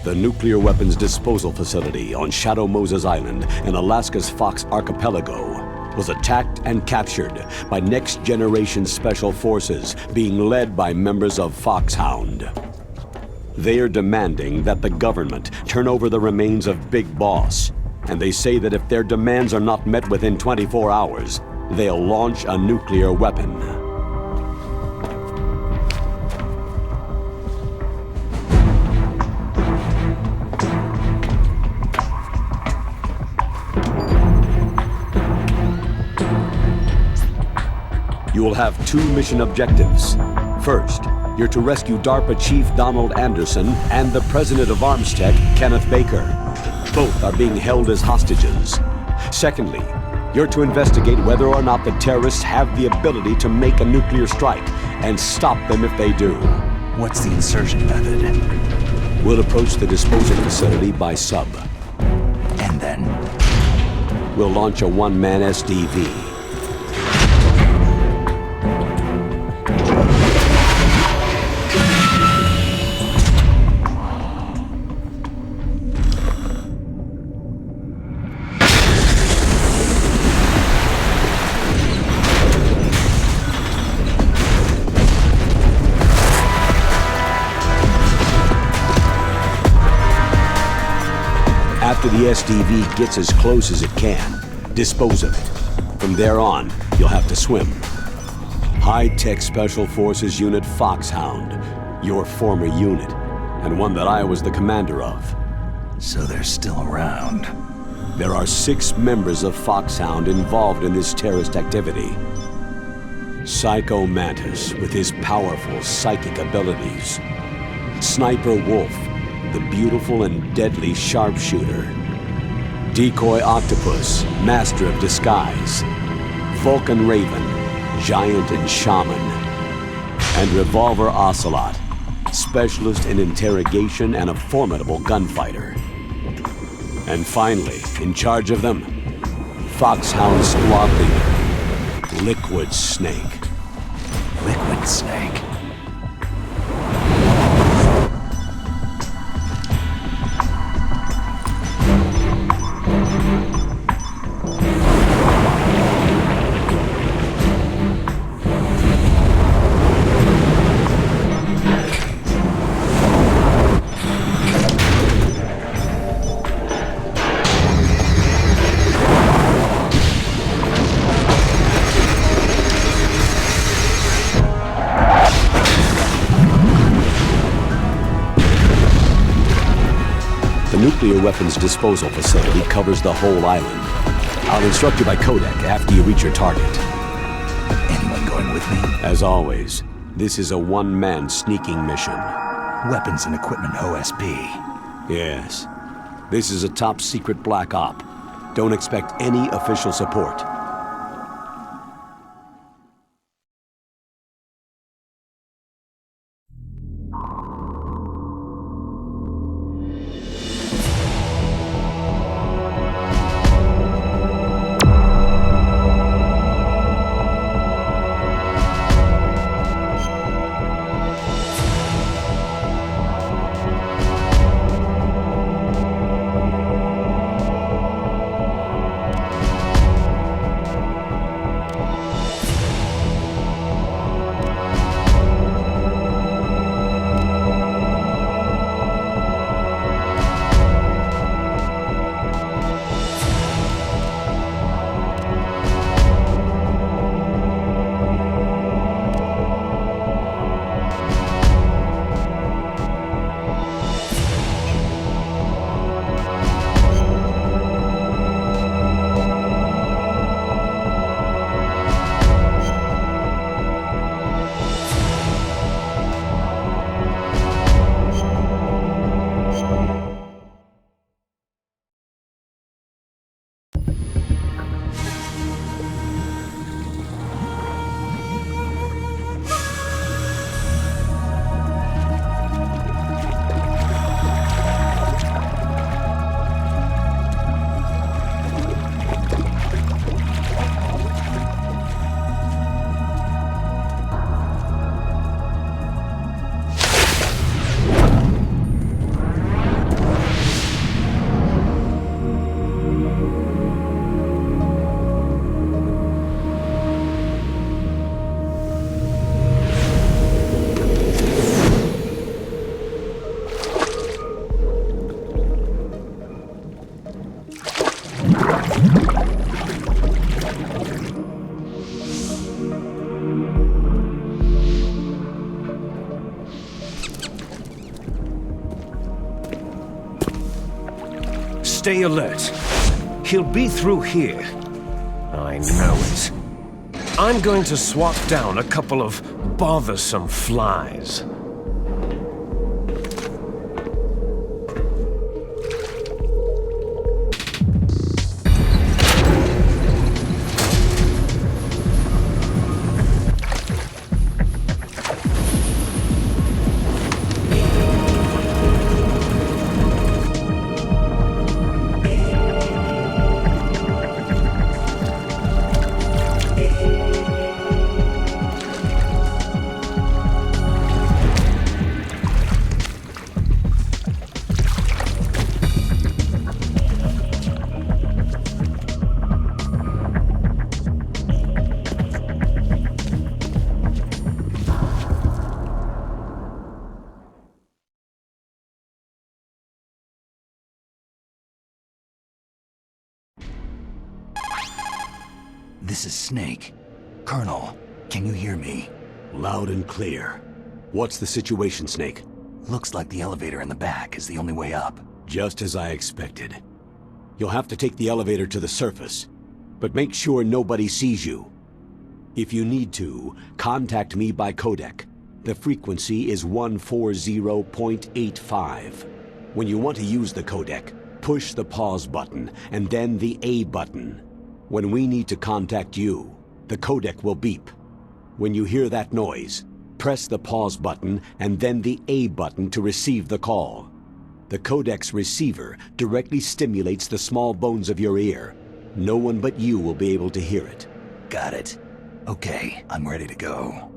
The nuclear weapons disposal facility on Shadow Moses Island in Alaska's Fox Archipelago was attacked and captured by next-generation special forces being led by members of Foxhound. They are demanding that the government turn over the remains of Big Boss, and they say that if their demands are not met within 24 hours, they'll launch a nuclear weapon. You will have two mission objectives. First, you're to rescue DARPA Chief Donald Anderson and the President of Armstech, Kenneth Baker. Both are being held as hostages. Secondly, you're to investigate whether or not the terrorists have the ability to make a nuclear strike and stop them if they do. What's the insertion method? We'll approach the disposal facility by sub. And then? We'll launch a one-man SDV. After the SDV gets as close as it can, dispose of it. From there on, you'll have to swim. High-tech Special Forces Unit Foxhound, your former unit, and one that I was the commander of. So they're still around. There are 6 members of Foxhound involved in this terrorist activity. Psycho Mantis, with his powerful psychic abilities. Sniper Wolf, the beautiful and deadly sharpshooter. Decoy Octopus, master of disguise. Vulcan Raven, giant and shaman. And Revolver Ocelot, specialist in interrogation and a formidable gunfighter. And finally, in charge of them, Foxhound squad leader, Liquid Snake. Liquid Snake? The nuclear weapons disposal facility covers the whole island. I'll instruct you by codec after you reach your target. Anyone going with me? As always, this is a one-man sneaking mission. Weapons and equipment OSP. Yes. This is a top-secret black op. Don't expect any official support. Stay alert. He'll be through here. I know it. I'm going to swat down a couple of bothersome flies. This is Snake. Colonel, can you hear me? Loud and clear. What's the situation, Snake? Looks like the elevator in the back is the only way up. Just as I expected. You'll have to take the elevator to the surface, but make sure nobody sees you. If you need to, contact me by codec. The frequency is 140.85. When you want to use the codec, push the pause button and then the A button. When we need to contact you, the codec will beep. When you hear that noise, press the pause button and then the A button to receive the call. The codec's receiver directly stimulates the small bones of your ear. No one but you will be able to hear it. Got it. Okay, I'm ready to go.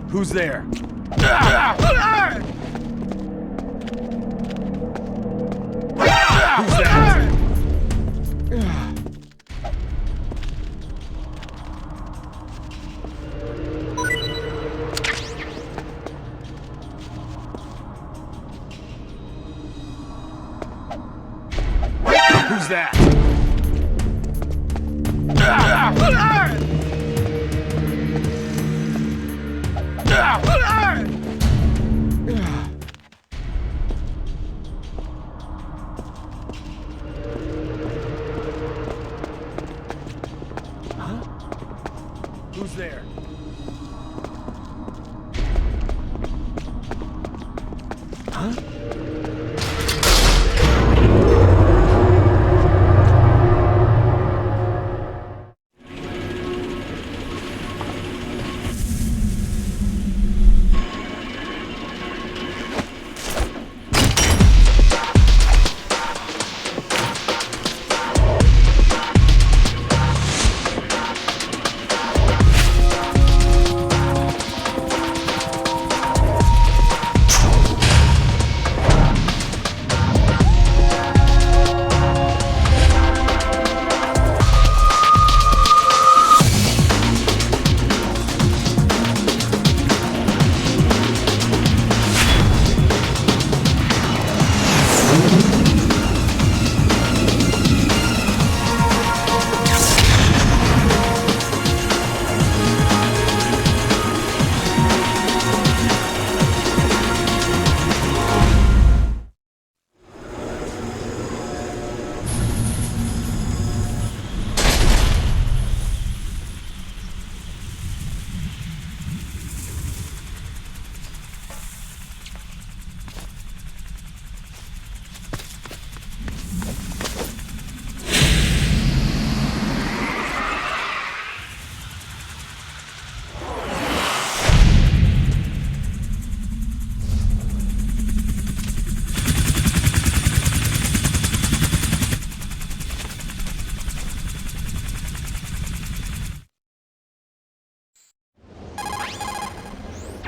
Who's there? Who's that? Who's that? Who's there? Huh?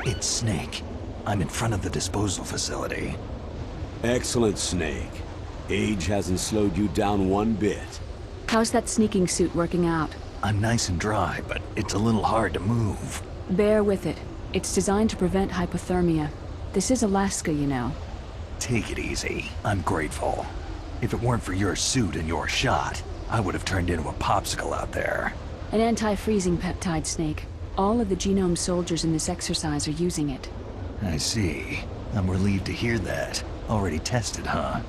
It's Snake. I'm in front of the disposal facility. Excellent, Snake. Age hasn't slowed you down one bit. How's that sneaking suit working out? I'm nice and dry, but it's a little hard to move. Bear with it. It's designed to prevent hypothermia. This is Alaska, you know. Take it easy. I'm grateful. If it weren't for your suit and your shot, I would have turned into a popsicle out there. An anti-freezing peptide, Snake. All of the genome soldiers in this exercise are using it. I see. I'm relieved to hear that. Already tested, huh?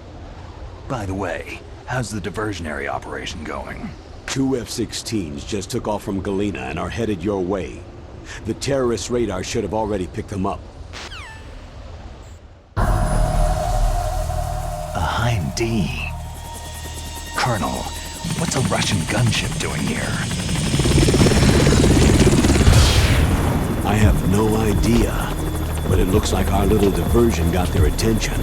By the way, how's the diversionary operation going? 2 F-16s just took off from Galena and are headed your way. The terrorist radar should have already picked them up. A Heim D. Colonel, what's a Russian gunship doing here? I have no idea, but it looks like our little diversion got their attention.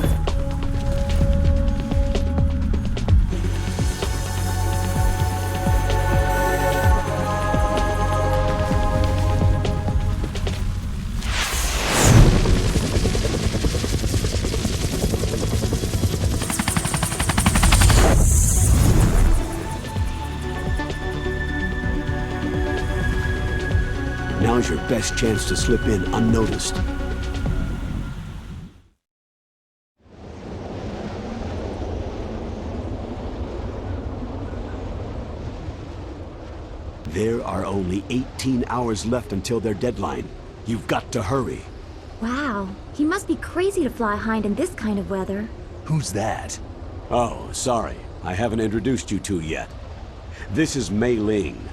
Now's your best chance to slip in unnoticed. There are only 18 hours left until their deadline. You've got to hurry. Wow, he must be crazy to fly Hind in this kind of weather. Who's that? Oh, sorry. I haven't introduced you two yet. This is Mei Ling.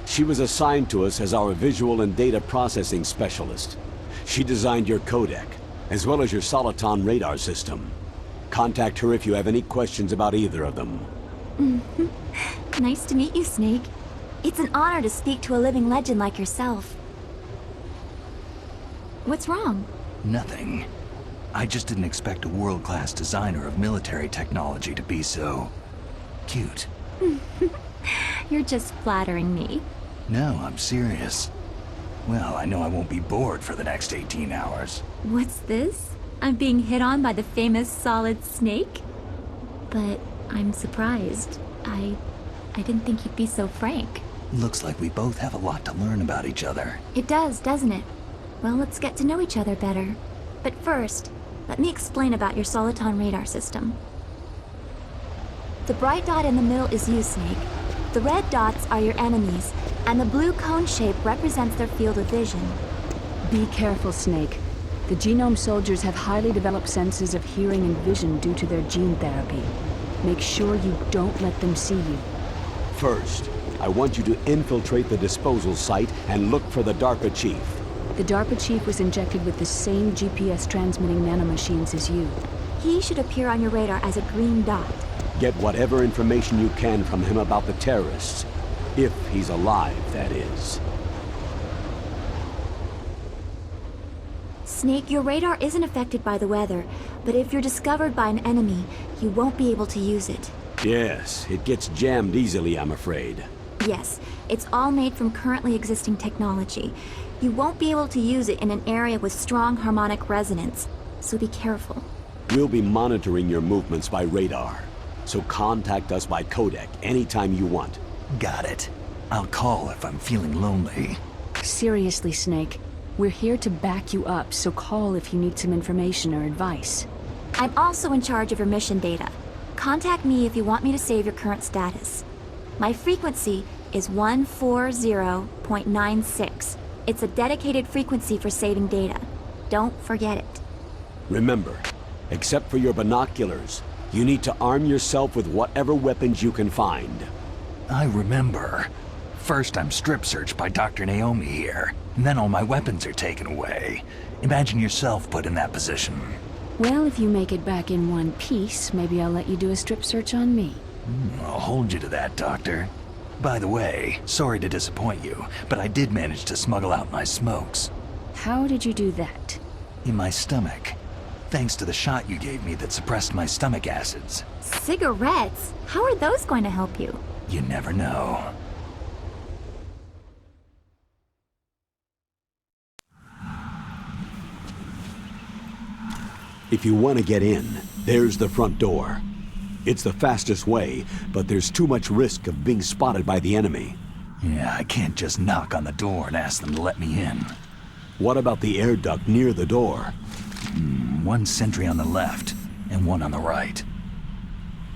She was assigned to us as our visual and data processing specialist. She designed your codec, as well as your Soliton radar system. Contact her if you have any questions about either of them. Nice to meet you, Snake. It's an honor to speak to a living legend like yourself. What's wrong? Nothing. I just didn't expect a world-class designer of military technology to be so... cute. You're just flattering me. No, I'm serious. Well, I know I won't be bored for the next 18 hours. What's this? I'm being hit on by the famous Solid Snake? But I'm surprised. I didn't think you'd be so frank. Looks like we both have a lot to learn about each other. It does, doesn't it? Well, let's get to know each other better. But first, let me explain about your Soliton radar system. The bright dot in the middle is you, Snake. The red dots are your enemies, and the blue cone shape represents their field of vision. Be careful, Snake. The genome soldiers have highly developed senses of hearing and vision due to their gene therapy. Make sure you don't let them see you. First, I want you to infiltrate the disposal site and look for the DARPA chief. The DARPA chief was injected with the same GPS transmitting nanomachines as you. He should appear on your radar as a green dot. Get whatever information you can from him about the terrorists. If he's alive, that is. Snake, your radar isn't affected by the weather, but if you're discovered by an enemy, you won't be able to use it. Yes, it gets jammed easily, I'm afraid. Yes, it's all made from currently existing technology. You won't be able to use it in an area with strong harmonic resonance, so be careful. We'll be monitoring your movements by radar, so contact us by codec anytime you want. Got it. I'll call if I'm feeling lonely. Seriously, Snake. We're here to back you up, so call if you need some information or advice. I'm also in charge of your mission data. Contact me if you want me to save your current status. My frequency is 140.96. It's a dedicated frequency for saving data. Don't forget it. Remember, except for your binoculars, you need to arm yourself with whatever weapons you can find. I remember. First I'm strip searched by Dr. Naomi here, and then all my weapons are taken away. Imagine yourself put in that position. Well, if you make it back in one piece, maybe I'll let you do a strip search on me. I'll hold you to that, Doctor. By the way, sorry to disappoint you, but I did manage to smuggle out my smokes. How did you do that? In my stomach. Thanks to the shot you gave me that suppressed my stomach acids. Cigarettes? How are those going to help you? You never know. If you want to get in, there's the front door. It's the fastest way, but there's too much risk of being spotted by the enemy. Yeah, I can't just knock on the door and ask them to let me in. What about the air duct near the door? One sentry on the left, and one on the right.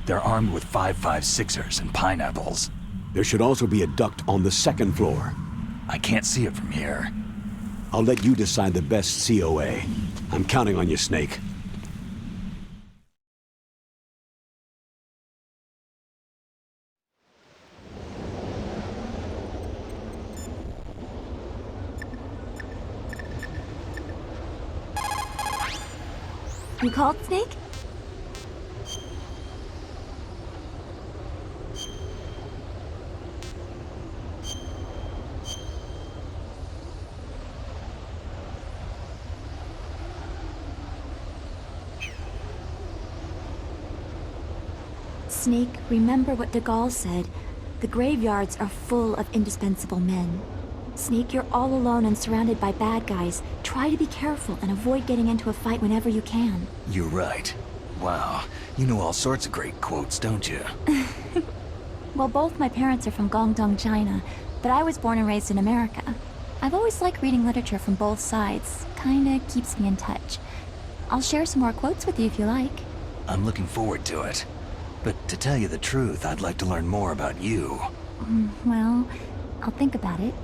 They're armed with 5.56ers and pineapples. There should also be a duct on the second floor. I can't see it from here. I'll let you decide the best COA. I'm counting on you, Snake. You called, Snake? Snake, remember what de Gaulle said. The graveyards are full of indispensable men. Snake, you're all alone and surrounded by bad guys. Try to be careful and avoid getting into a fight whenever you can. You're right. Wow, you know all sorts of great quotes, don't you? Well, both my parents are from Guangdong, China, but I was born and raised in America. I've always liked reading literature from both sides. Kinda keeps me in touch. I'll share some more quotes with you if you like. I'm looking forward to it. But to tell you the truth, I'd like to learn more about you. Well, I'll think about it.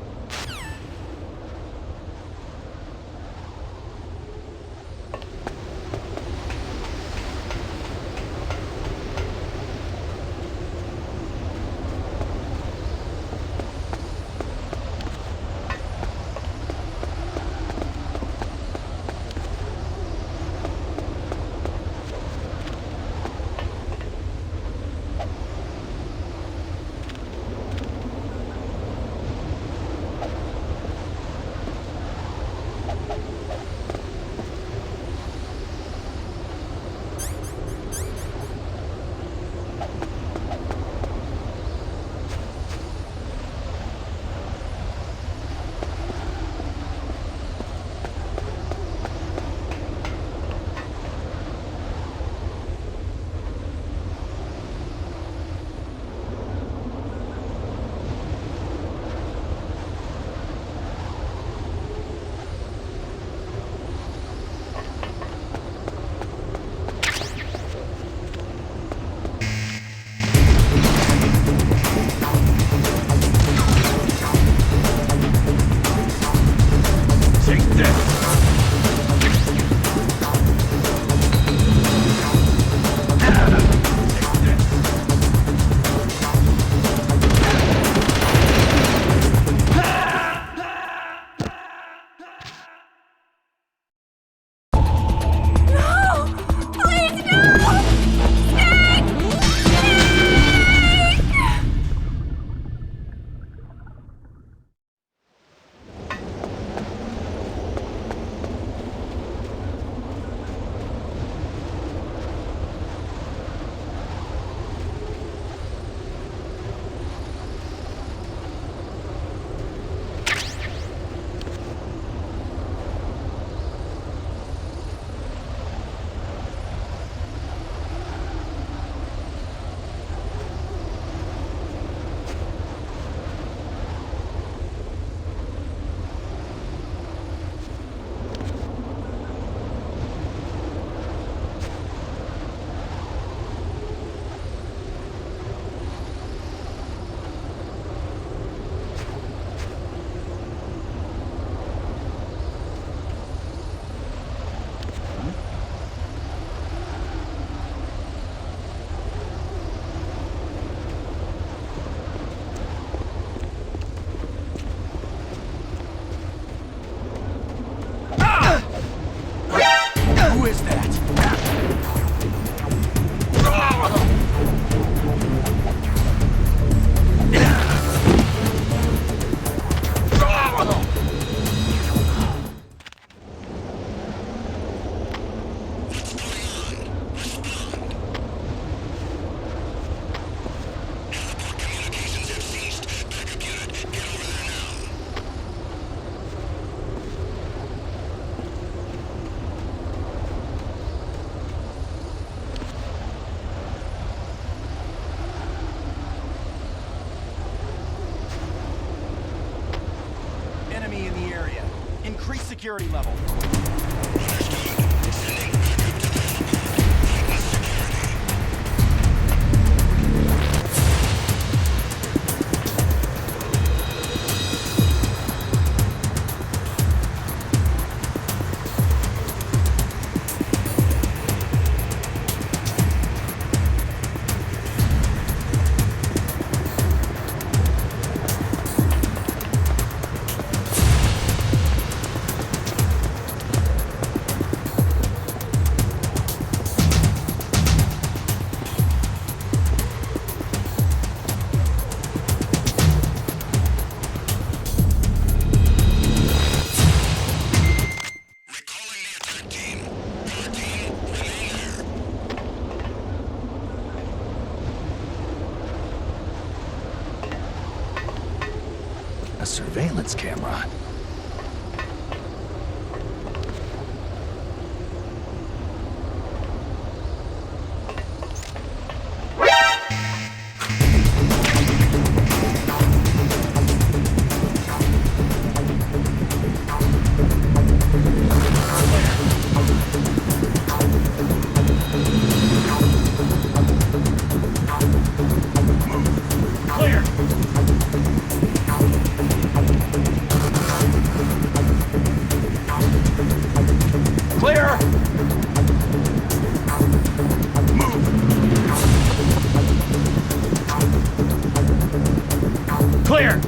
security level. A surveillance camera. Clear! Clear! Clear!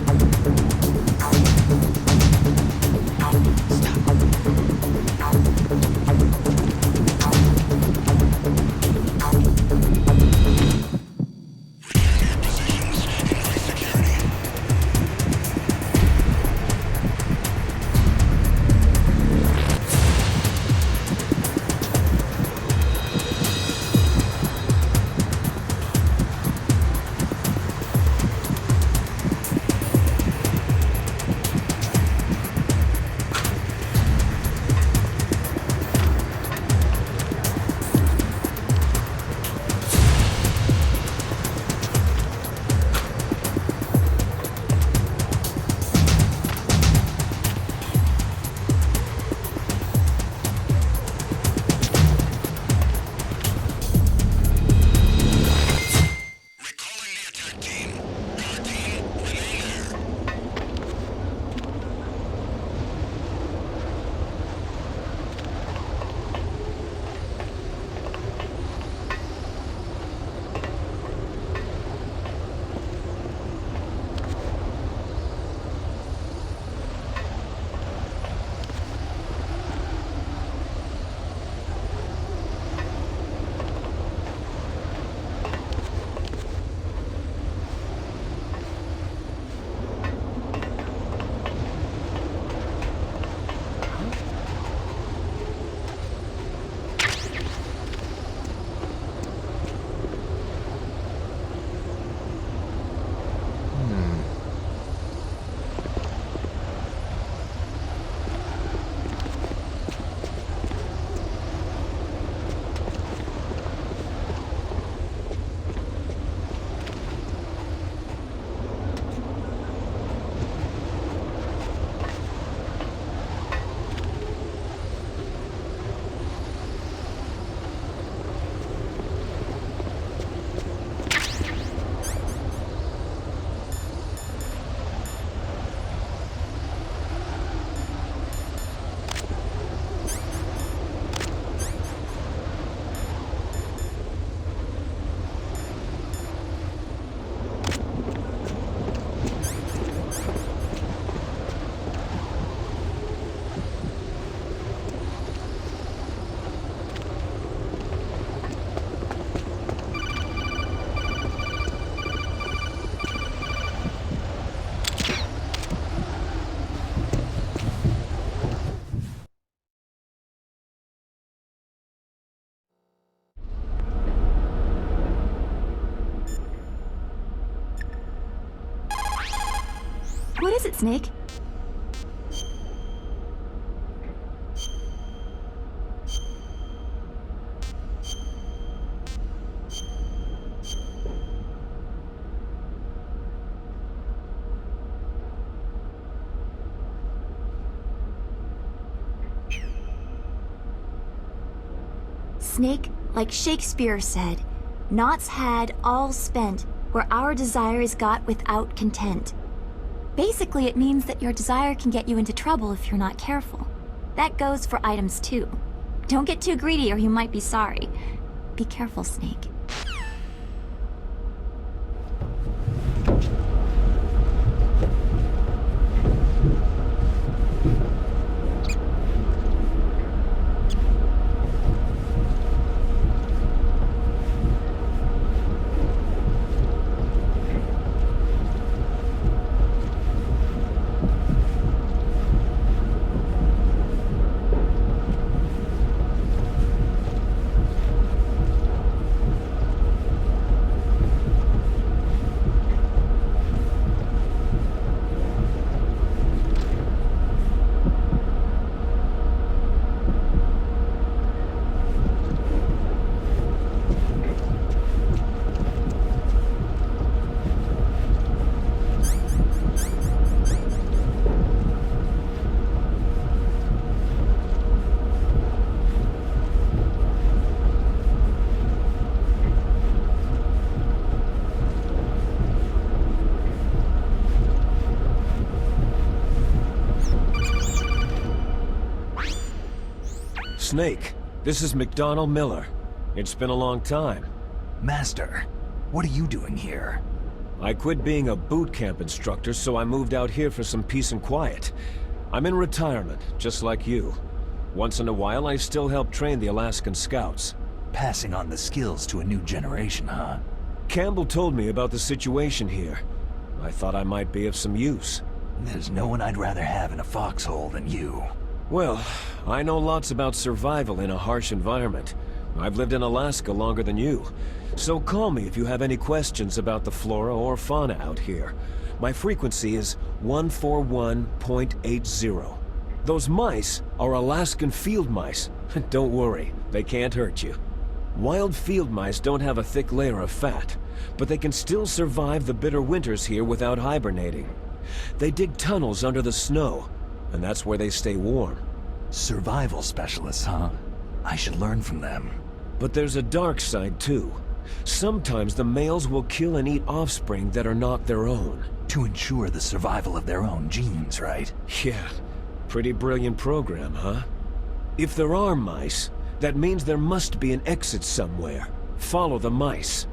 What is it, Snake? Snake, like Shakespeare said, naught's had, all spent, where our desire is got without content. Basically, it means that your desire can get you into trouble if you're not careful. That goes for items too. Don't get too greedy or you might be sorry. Be careful, Snake. Snake, this is McDonald Miller. It's been a long time. Master, what are you doing here? I quit being a boot camp instructor, so I moved out here for some peace and quiet. I'm in retirement, just like you. Once in a while, I still help train the Alaskan Scouts. Passing on the skills to a new generation, huh? Campbell told me about the situation here. I thought I might be of some use. There's no one I'd rather have in a foxhole than you. Well, I know lots about survival in a harsh environment. I've lived in Alaska longer than you. So call me if you have any questions about the flora or fauna out here. My frequency is 141.80. Those mice are Alaskan field mice. Don't worry, they can't hurt you. Wild field mice don't have a thick layer of fat, but they can still survive the bitter winters here without hibernating. They dig tunnels under the snow, and that's where they stay warm. Survival specialists, huh? I should learn from them. But there's a dark side too. Sometimes the males will kill and eat offspring that are not their own. To ensure the survival of their own genes, right? Yeah, pretty brilliant program, huh? If there are mice, that means there must be an exit somewhere. Follow the mice.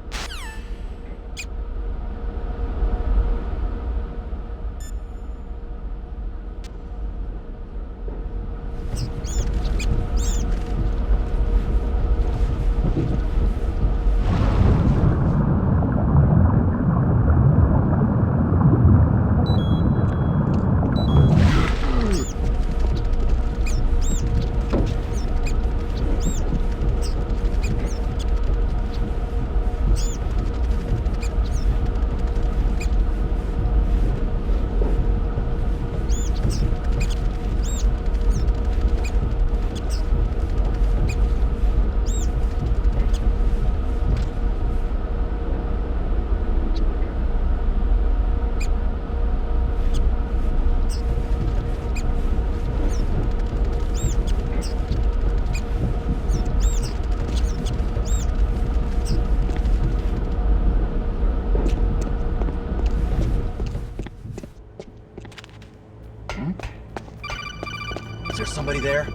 Is there somebody there?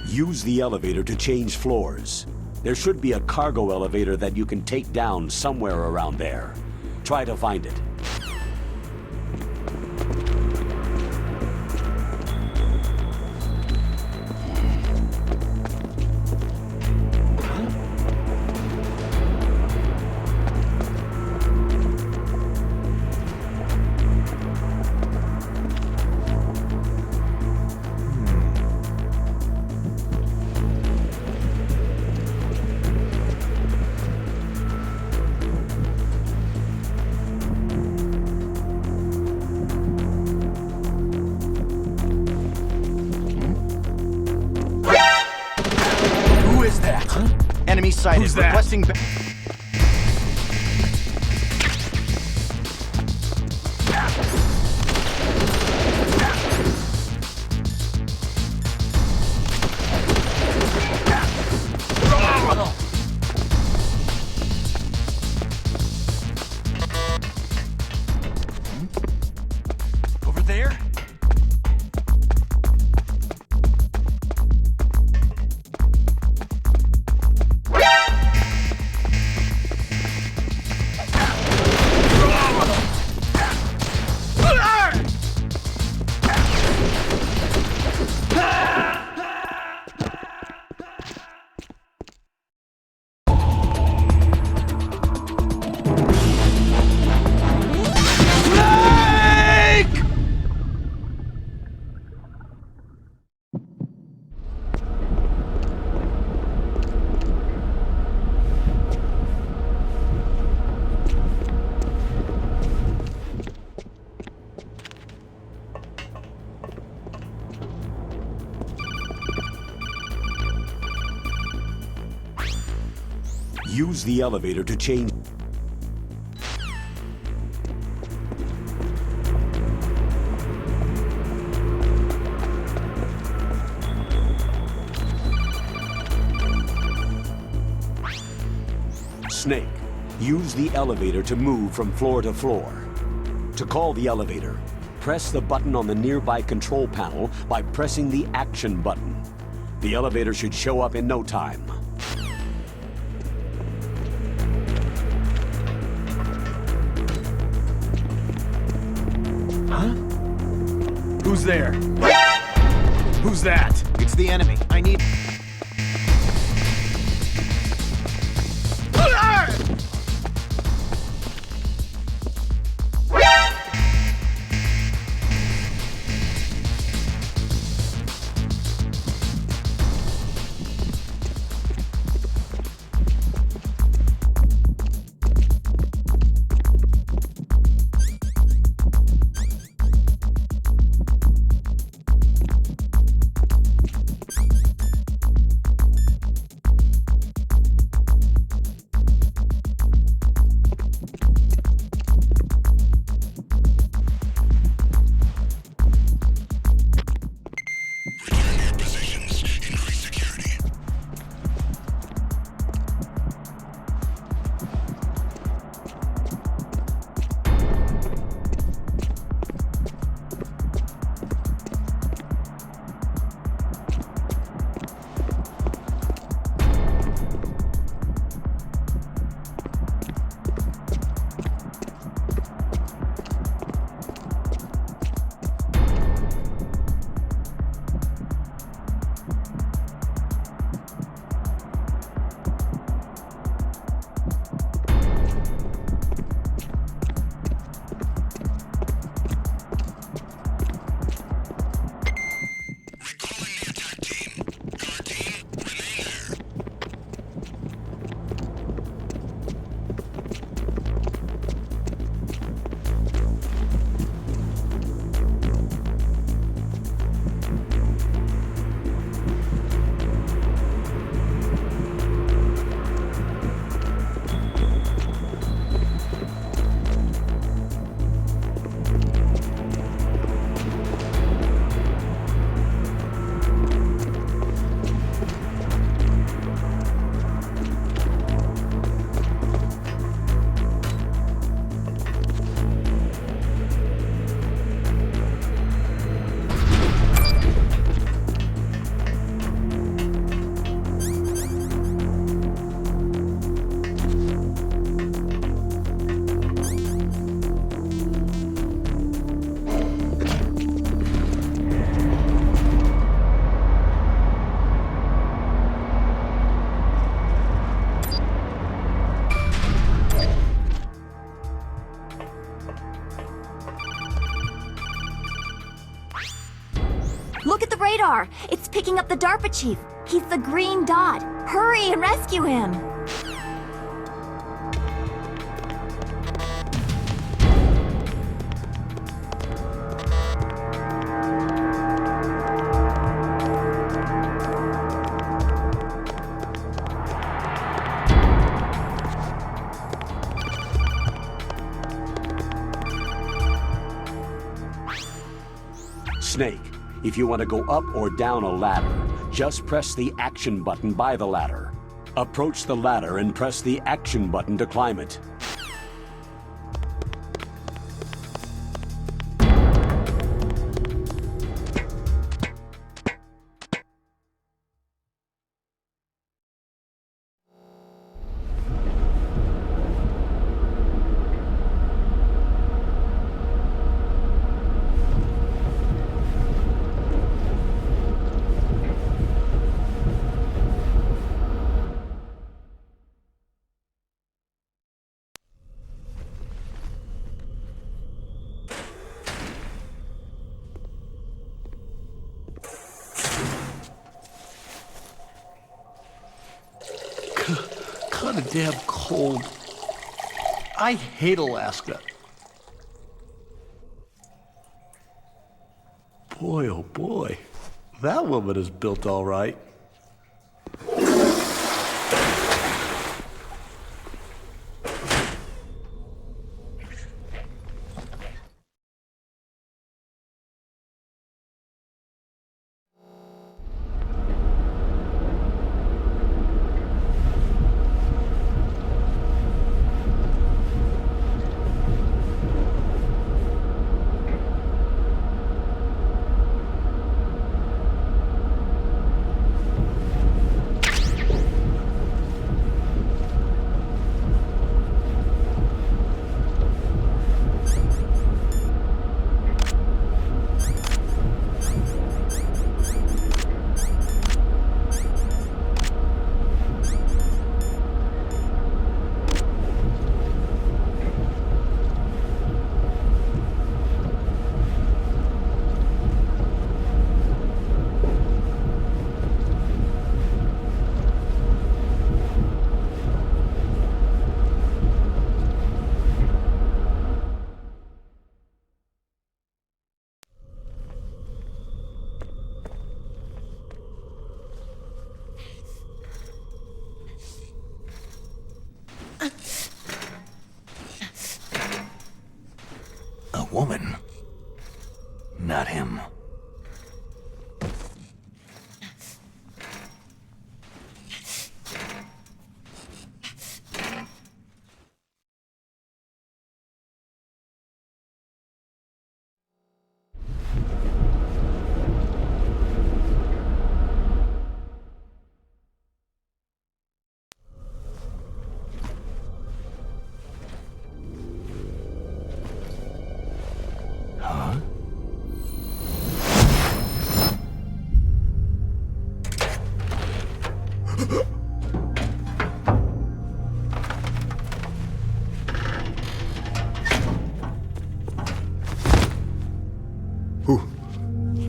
Use the elevator to change floors. There should be a cargo elevator that you can take down somewhere around there. Try to find it. Enemy sighted. Who's that? Requesting. Use the elevator to change... Snake, use the elevator to move from floor to floor. To call the elevator, press the button on the nearby control panel by pressing the action button. The elevator should show up in no time. Huh? Who's there? Who's that? It's the enemy. I need... Look at the radar! It's picking up the DARPA chief! He's the green dot! Hurry and rescue him! Snake, if you want to go up or down a ladder, just press the action button by the ladder. Approach the ladder and press the action button to climb it. Kinda damn cold. I hate Alaska. Boy, oh boy. That woman is built all right.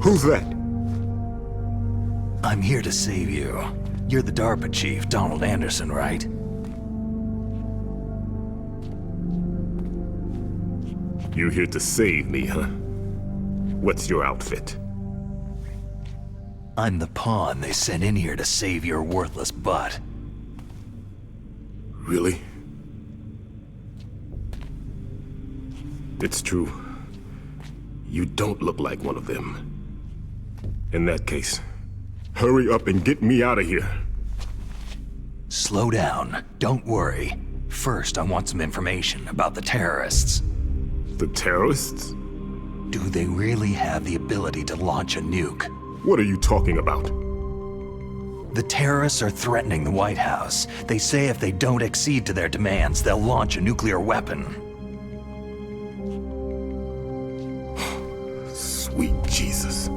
Who's that? I'm here to save you. You're the DARPA chief, Donald Anderson, right? You here to save me, huh? What's your outfit? I'm the pawn they sent in here to save your worthless butt. Really? It's true. You don't look like one of them. In that case, hurry up and get me out of here. Slow down. Don't worry. First, I want some information about the terrorists. The terrorists? Do they really have the ability to launch a nuke? What are you talking about? The terrorists are threatening the White House. They say if they don't accede to their demands, they'll launch a nuclear weapon. Sweet Jesus.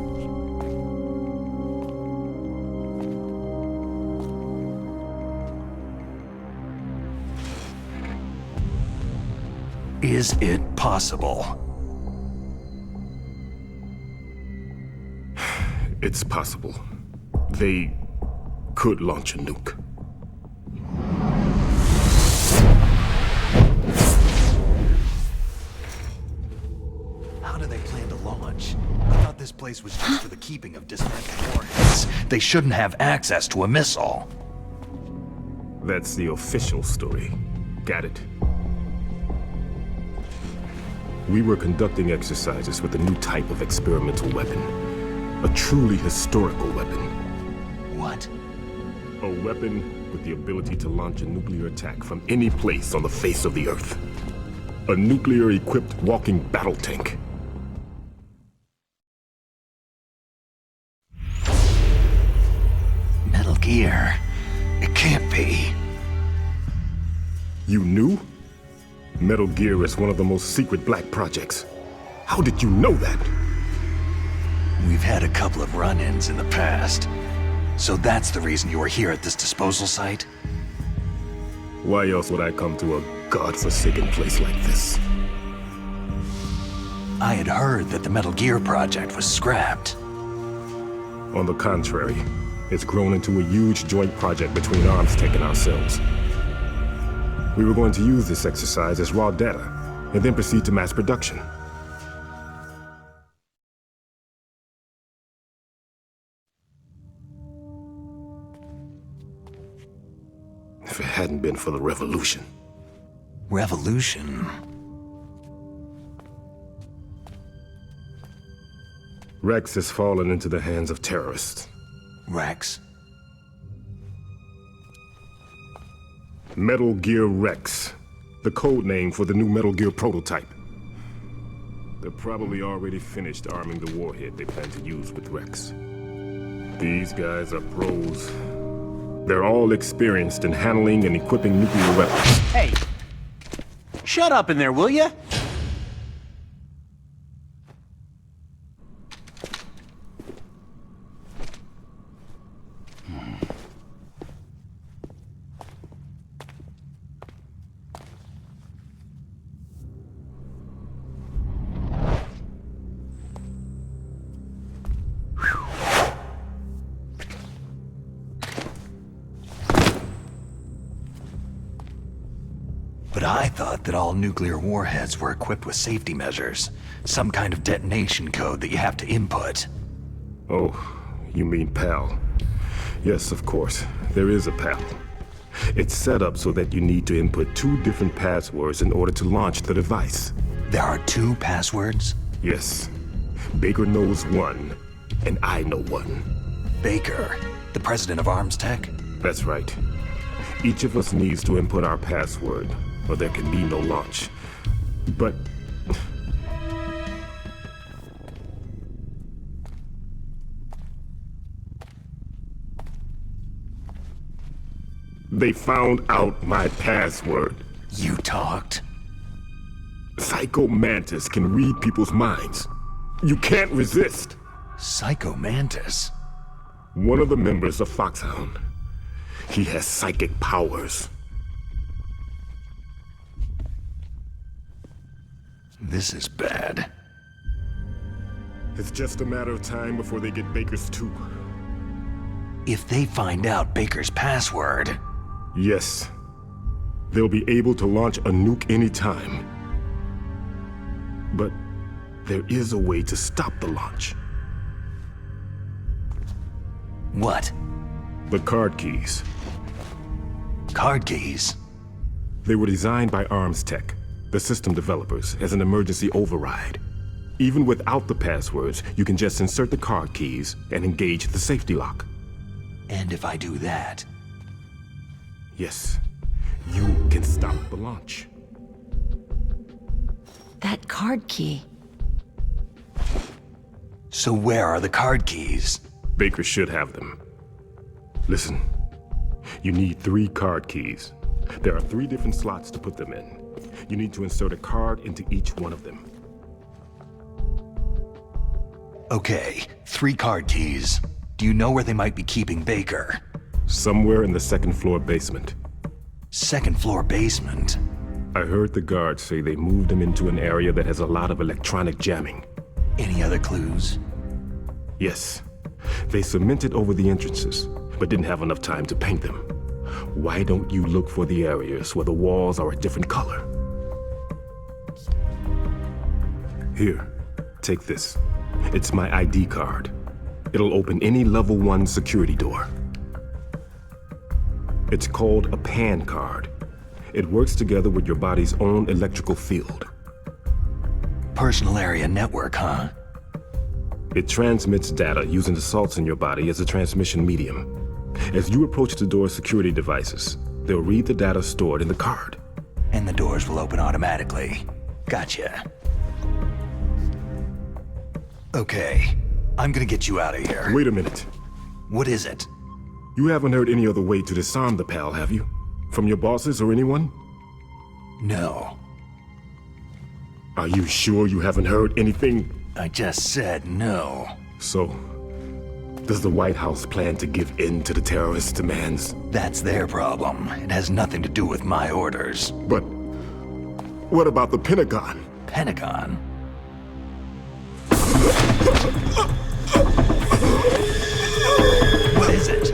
Is it possible? It's possible. They could launch a nuke. How do they plan to launch? I thought this place was just for the keeping of dismantled warheads. They shouldn't have access to a missile. That's the official story. Got it? We were conducting exercises with a new type of experimental weapon. A truly historical weapon. What? A weapon with the ability to launch a nuclear attack from any place on the face of the Earth. A nuclear-equipped walking battle tank. Metal Gear. It can't be. You knew? Metal Gear is one of the most secret black projects. How did you know that? We've had a couple of run-ins in the past. So that's the reason you were here at this disposal site? Why else would I come to a godforsaken place like this? I had heard that the Metal Gear project was scrapped. On the contrary, it's grown into a huge joint project between Arms Tech and ourselves. We were going to use this exercise as raw data, and then proceed to mass production. If it hadn't been for the revolution. Revolution? Rex has fallen into the hands of terrorists. Rex? Metal Gear Rex, the code name for the new Metal Gear prototype. They're probably already finished arming the warhead they plan to use with Rex. These guys are pros. They're all experienced in handling and equipping nuclear weapons. Hey! Shut up in there, will ya? But I thought that all nuclear warheads were equipped with safety measures. Some kind of detonation code that you have to input. Oh, you mean PAL. Yes, of course. There is a PAL. It's set up so that you need to input 2 different passwords in order to launch the device. There are 2 passwords? Yes. Baker knows one, and I know one. Baker, the president of Arms Tech? That's right. Each of us needs to input our password, or there can be no launch. But... they found out my password. You talked? Psycho Mantis can read people's minds. You can't resist. Psycho Mantis? One of the members of Foxhound. He has psychic powers. This is bad. It's just a matter of time before they get Baker's too. If they find out Baker's password... Yes. They'll be able to launch a nuke anytime. But there is a way to stop the launch. What? The card keys. Card keys? They were designed by Arms Tech, the system developers, as an emergency override. Even without the passwords, you can just insert the card keys and engage the safety lock. And if I do that? Yes, you can stop the launch. That card key. So where are the card keys? Baker should have them. Listen, you need 3 card keys. There are 3 different slots to put them in. You need to insert a card into each one of them. Okay, 3 card keys. Do you know where they might be keeping Baker? Somewhere in the 2nd floor basement. 2nd floor basement? I heard the guards say they moved him into an area that has a lot of electronic jamming. Any other clues? Yes. They cemented over the entrances, but didn't have enough time to paint them. Why don't you look for the areas where the walls are a different color? Here, take this. It's my ID card. It'll open any level 1 security door. It's called a PAN card. It works together with your body's own electrical field. Personal area network, huh? It transmits data using the salts in your body as a transmission medium. As you approach the door's security devices, they'll read the data stored in the card. And the doors will open automatically. Gotcha. Okay, I'm gonna get you out of here. Wait a minute. What is it? You haven't heard any other way to disarm the PAL, have you? From your bosses or anyone? No. Are you sure you haven't heard anything? I just said no. So, does the White House plan to give in to the terrorists' demands? That's their problem. It has nothing to do with my orders. But what about the Pentagon? Pentagon? What is it?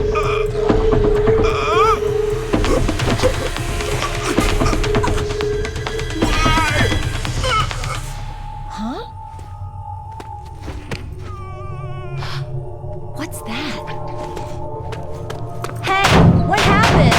Huh? What's that? Hey, what happened?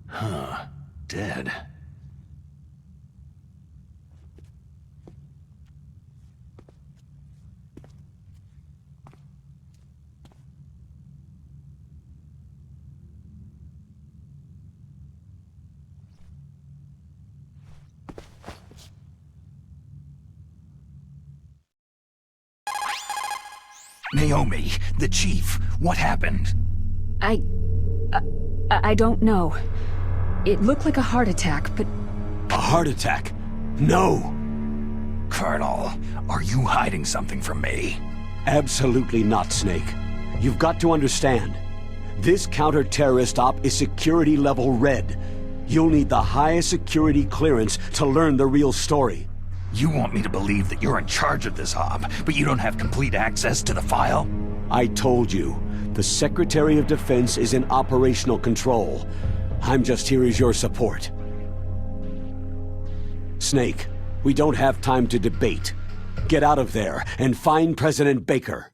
Huh. Dead. Naomi, the chief, what happened? I don't know. It looked like a heart attack, but... A heart attack? No! Colonel, are you hiding something from me? Absolutely not, Snake. You've got to understand. This counter-terrorist op is security level red. You'll need the highest security clearance to learn the real story. You want me to believe that you're in charge of this op, but you don't have complete access to the file? I told you, the Secretary of Defense is in operational control. I'm just here as your support. Snake, we don't have time to debate. Get out of there and find President Baker.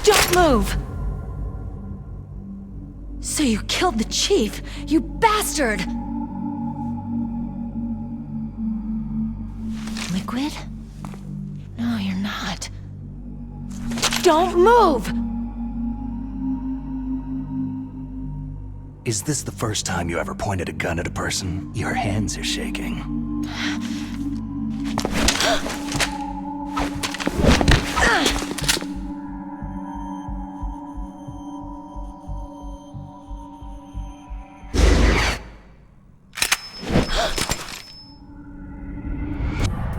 Don't move! So you killed the chief, you bastard! Liquid? No, you're not. Don't move! Is this the first time you ever pointed a gun at a person? Your hands are shaking.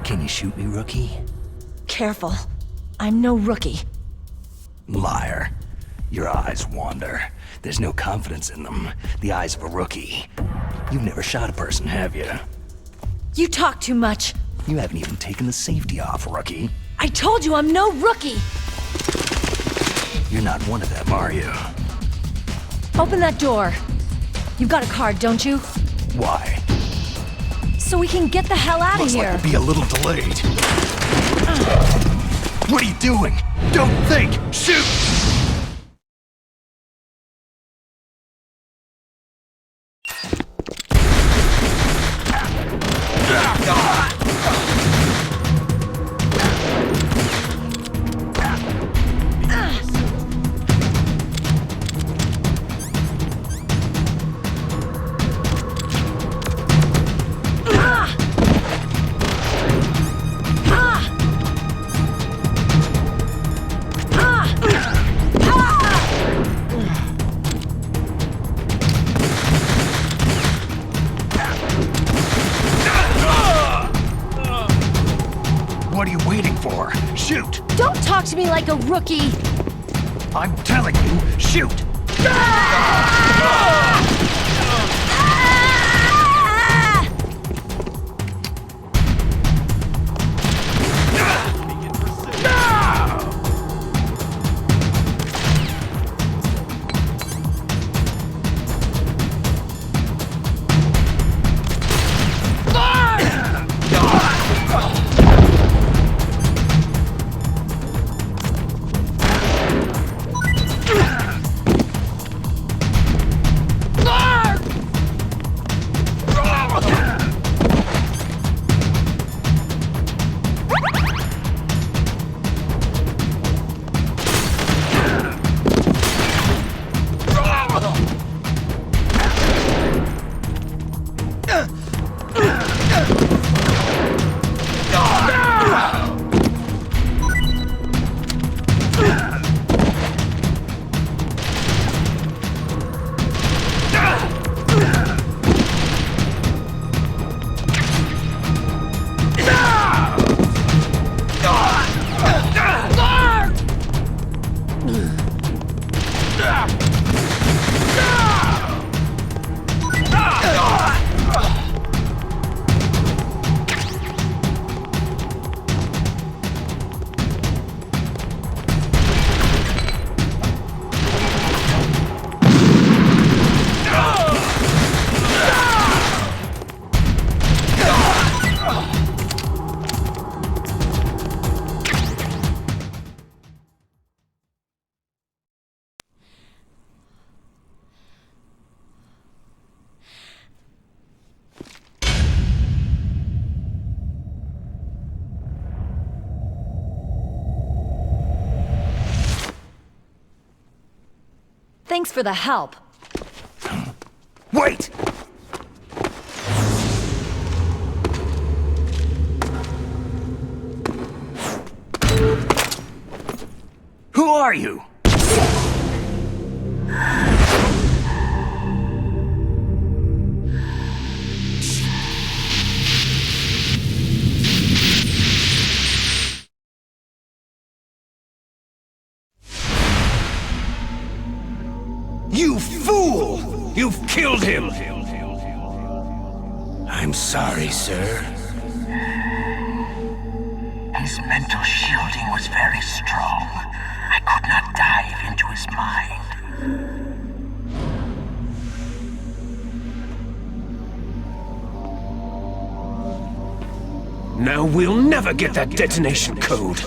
Can you shoot me, rookie? Careful. I'm no rookie. Liar. Your eyes wander. There's no confidence in them. The eyes of a rookie. You've never shot a person, have you? You talk too much. You haven't even taken the safety off, rookie. I told you I'm no rookie! You're not one of them, are you? Open that door. You've got a card, don't you? Why? So we can get the hell out of Looks here. like we'll be a little delayed. What are you doing? Don't think! Shoot! What are you waiting for? Shoot! Don't talk to me like a rookie! I'm telling you, shoot! Thanks for the help. Wait! Who are you? You fool! You've killed him! I'm sorry, sir. His mental shielding was very strong. I could not dive into his mind. Now we'll never get that detonation code.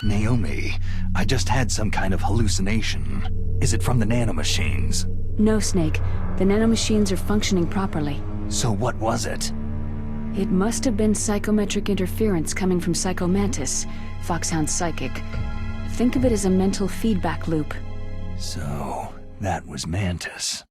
Naomi, I just had some kind of hallucination. Is it from the nanomachines? No, Snake. The nanomachines are functioning properly. So what was it? It must have been psychometric interference coming from Psycho Mantis, Foxhound's psychic. Think of it as a mental feedback loop. So, that was Mantis.